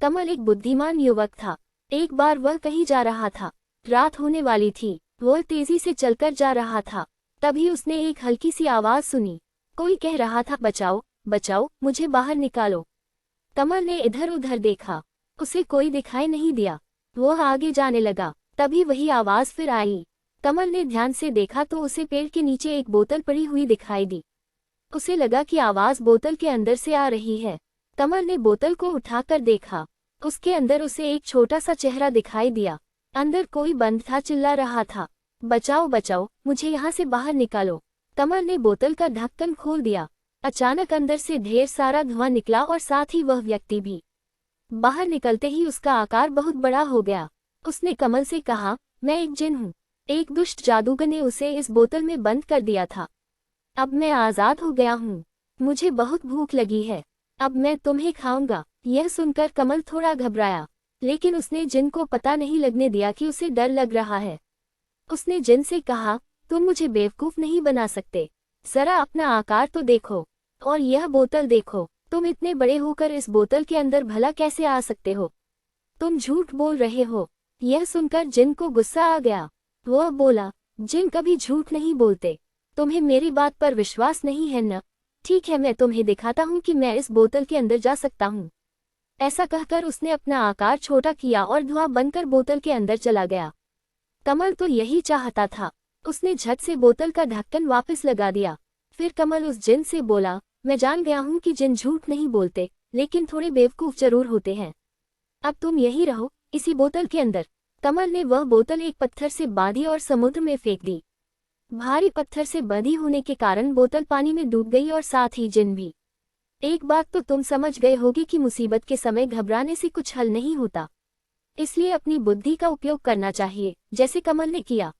कमल एक बुद्धिमान युवक था। एक बार वह कहीं जा रहा था। रात होने वाली थी। वह तेजी से चलकर जा रहा था। तभी उसने एक हल्की सी आवाज सुनी। कोई कह रहा था, बचाओ बचाओ, मुझे बाहर निकालो। कमल ने इधर उधर देखा। उसे कोई दिखाई नहीं दिया। वह आगे जाने लगा। तभी वही आवाज फिर आई। कमल ने ध्यान से देखा तो उसे पेड़ के नीचे एक बोतल पड़ी हुई दिखाई दी। उसे लगा कि आवाज बोतल के अंदर से आ रही है। कमल ने बोतल को उठाकर देखा। उसके अंदर उसे एक छोटा सा चेहरा दिखाई दिया। अंदर कोई बंद था, चिल्ला रहा था, बचाओ बचाओ, मुझे यहाँ से बाहर निकालो। कमल ने बोतल का ढक्कन खोल दिया। अचानक अंदर से ढेर सारा धुआं निकला और साथ ही वह व्यक्ति भी। बाहर निकलते ही उसका आकार बहुत बड़ा हो गया। उसने कमल से कहा, मैं एक जिन हूँ। एक दुष्ट जादूगर ने उसे इस बोतल में बंद कर दिया था। अब मैं आज़ाद हो गया हूँ। मुझे बहुत भूख लगी है। अब मैं तुम्हें खाऊंगा। यह सुनकर कमल थोड़ा घबराया, लेकिन उसने जिन को पता नहीं लगने दिया कि उसे डर लग रहा है। उसने जिन से कहा, तुम मुझे बेवकूफ़ नहीं बना सकते। जरा अपना आकार तो देखो, और यह बोतल देखो। तुम इतने बड़े होकर इस बोतल के अंदर भला कैसे आ सकते हो? तुम झूठ बोल रहे हो। यह सुनकर जिन को गुस्सा आ गया। वह बोला, जिन कभी झूठ नहीं बोलते। तुम्हें मेरी बात पर विश्वास नहीं है न? ठीक है, मैं तुम्हें दिखाता हूँ कि मैं इस बोतल के अंदर जा सकता हूँ। ऐसा कहकर उसने अपना आकार छोटा किया और धुआं बनकर बोतल के अंदर चला गया। कमल तो यही चाहता था। उसने झट से बोतल का ढक्कन वापस लगा दिया। फिर कमल उस जिन से बोला, मैं जान गया हूँ कि जिन झूठ नहीं बोलते, लेकिन थोड़े बेवकूफ़ जरूर होते हैं। अब तुम यही रहो, इसी बोतल के अंदर। कमल ने वह बोतल एक पत्थर से बांधी और समुद्र में फेंक दी। भारी पत्थर से बंधी होने के कारण बोतल पानी में डूब गई और साथ ही जिन भी। एक बात तो तुम समझ गए होगे कि मुसीबत के समय घबराने से कुछ हल नहीं होता। इसलिए अपनी बुद्धि का उपयोग करना चाहिए, जैसे कमल ने किया।